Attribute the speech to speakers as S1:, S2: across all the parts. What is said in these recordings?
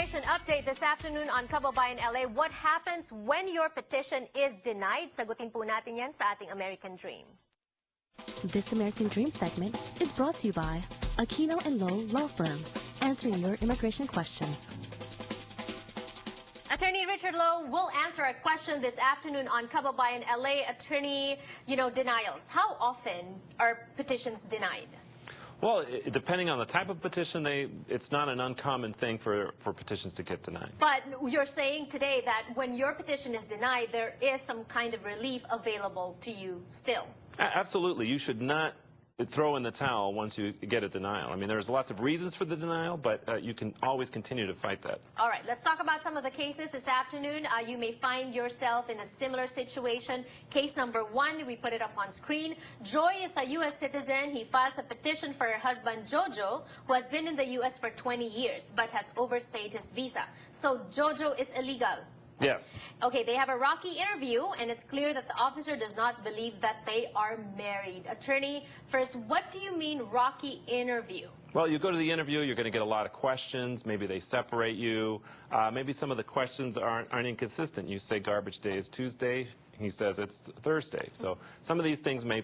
S1: Immigration update this afternoon on Kababayan LA. What happens when your petition is denied? Sagutin po natin yan sa ating American Dream.
S2: This American Dream segment is brought to you by Aquino & Lowe Law Firm, answering your immigration questions.
S1: Attorney Richard Lowe will answer a question this afternoon on Kababayan LA. Attorney, denials. How often are petitions denied?
S3: Well, depending on the type of petition, it's not an uncommon thing for petitions to get denied.
S1: But you're saying today that when your petition is denied, there is some kind of relief available to you still.
S3: Absolutely. You should not throw in the towel once you get a denial. I mean, there's lots of reasons for the denial, but you can always continue to fight that.
S1: All right, let's talk about some of the cases this afternoon. You may find yourself in a similar situation. Case number 1, we put it up on screen. Joy is a U.S. citizen. He files a petition for her husband, Jojo, who has been in the U.S. for 20 years, but has overstayed his visa. So Jojo is illegal.
S3: Yes.
S1: Okay, they have a rocky interview, and it's clear that the officer does not believe that they are married. Attorney, first, what do you mean rocky interview?
S3: Well, you go to the interview, you're going to get a lot of questions. Maybe they separate you. Maybe some of the questions aren't inconsistent. You say garbage day is Tuesday. He says it's Thursday. So some of these things may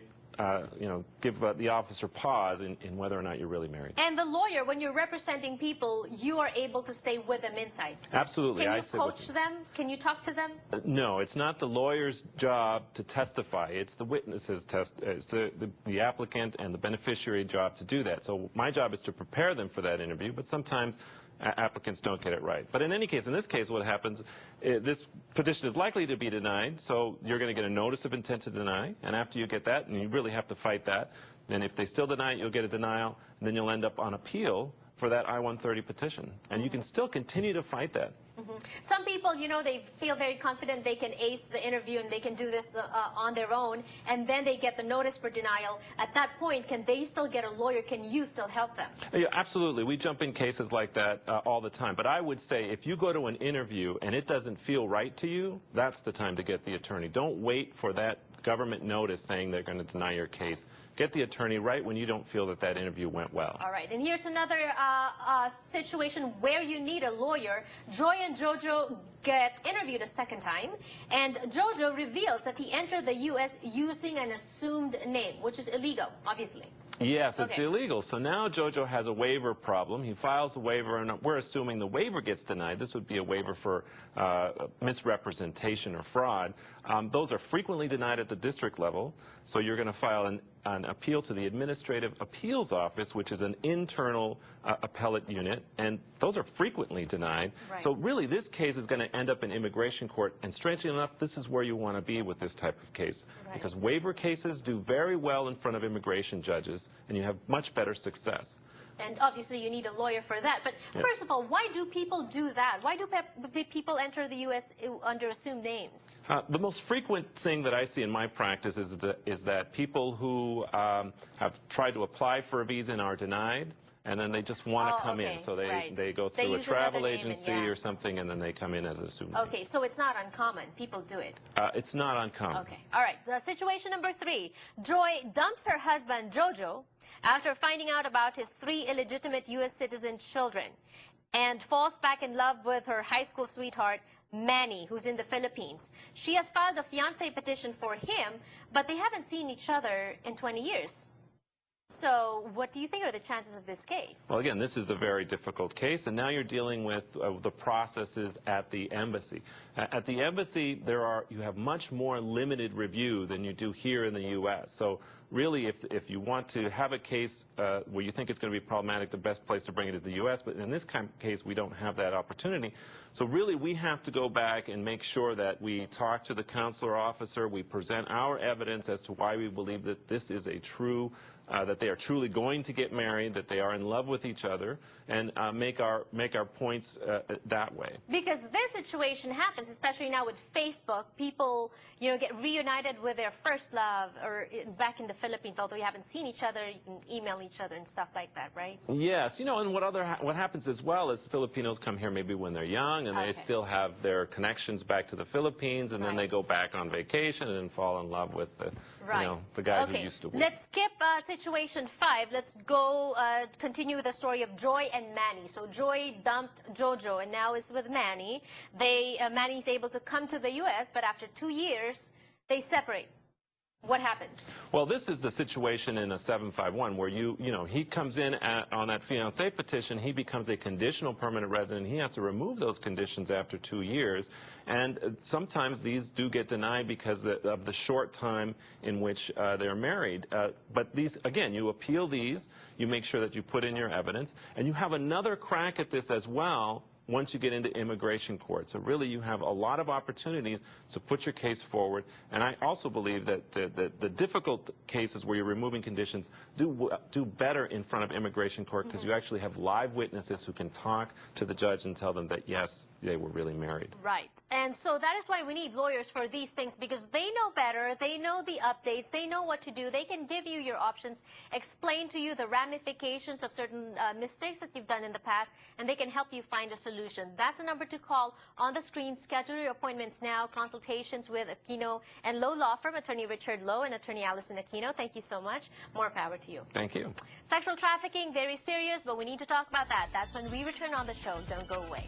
S3: give the officer pause in whether or not you're really married.
S1: And the lawyer, when you're representing people, you are able to stay with them inside.
S3: Absolutely.
S1: Can you coach them? Can you talk to them?
S3: No, it's not the lawyer's job to testify. It's the witness's it's the applicant and the beneficiary job to do that. So my job is to prepare them for that interview, but sometimes applicants don't get it right. But in any case, in this case, what happens, this petition is likely to be denied, so you're going to get a notice of intent to deny, and after you get that, and you really have to fight that, then if they still deny it, you'll get a denial, and then you'll end up on appeal for that I-130 petition. And you can still continue to fight that.
S1: Some people, they feel very confident they can ace the interview and they can do this on their own, and then they get the notice for denial. At that point, can they still get a lawyer? Can you still help them?
S3: Yeah, absolutely. We jump in cases like that all the time. But I would say if you go to an interview and it doesn't feel right to you, that's the time to get the attorney. Don't wait for that government notice saying they're going to deny your case. Get the attorney right when you don't feel that interview went well.
S1: All right, and here's another situation where you need a lawyer. Joy and Jojo get interviewed a second time, and Jojo reveals that he entered the U.S. using an assumed name, which is illegal, obviously.
S3: Yes, it's illegal. So now Jojo has a waiver problem. He files a waiver, and we're assuming the waiver gets denied. This would be a waiver for misrepresentation or fraud. Those are frequently denied at the district level. So you're going to file an appeal to the Administrative Appeals Office, which is an internal appellate unit, and those are frequently denied.
S1: Right.
S3: So really, this case is going to end up in immigration court, and strangely enough, this is where you want to be with this type of case, because waiver cases do very well in front of immigration judges, and you have much better success.
S1: And obviously you need a lawyer for that. But first of all, why do people do that? Why do people enter the U.S. under assumed names?
S3: The most frequent thing that I see in my practice is that people who have tried to apply for a visa and are denied, and then they just want to come in. So they go through a travel agency or something, and then they come in as assumed name.
S1: Okay, so it's not uncommon. People do it.
S3: It's not uncommon.
S1: Okay. All right. Situation number 3. Joy dumps her husband, Jojo, after finding out about his 3 illegitimate U.S. citizen children, and falls back in love with her high school sweetheart, Manny, who's in the Philippines. She has filed a fiancé petition for him, but they haven't seen each other in 20 years. So what do you think are the chances of this case?
S3: Well, again, this is a very difficult case, and now you're dealing with the processes at the embassy. At the embassy, you have much more limited review than you do here in the U.S. So really, if you want to have a case where you think it's going to be problematic, the best place to bring it is the U.S. But in this case, we don't have that opportunity. So really, we have to go back and make sure that we talk to the consular officer, we present our evidence as to why we believe that this is a true that they are truly going to get married, that they are in love with each other, and make our points that way. Because
S1: this situation happens, especially now with Facebook. People, get reunited with their first love, or back in the Philippines. Although you haven't seen each other, you can email each other and stuff like that, right?
S3: Yes, and what happens as well is Filipinos come here maybe when they're young, and they still have their connections back to the Philippines, and then they go back on vacation and fall in love with the
S1: Right.
S3: you know, the guy
S1: Okay.
S3: who used to work.
S1: Let's skip situation 5. Let's go continue with the story of Joy and Manny. So Joy dumped Jojo and now is with Manny. Manny's able to come to the U.S., but after 2 years, they separate. What happens?
S3: Well, this is the situation in a 751 where you know, he comes in on that fiancé petition, he becomes a conditional permanent resident. He has to remove those conditions after 2 years. And sometimes these do get denied because of the short time in which they're married. But these, again, you appeal these, you make sure that you put in your evidence, and you have another crack at this as well once you get into immigration court. So really you have a lot of opportunities to put your case forward. And I also believe that the difficult cases where you're removing conditions do better in front of immigration court because you actually have live witnesses who can talk to the judge and tell them that, yes, they were really married.
S1: Right. And so that is why we need lawyers for these things, because they know better, they know the updates, they know what to do, they can give you your options, explain to you the ramifications of certain mistakes that you've done in the past, and they can help you find a solution. That's the number to call on the screen. Schedule your appointments now. Consultations with Aquino and Lowe Law Firm, Attorney Richard Lowe and Attorney Allison Aquino. Thank you so much. More power to you.
S3: Thank you.
S1: Sexual trafficking, very serious, but we need to talk about that. That's when we return on the show. Don't go away.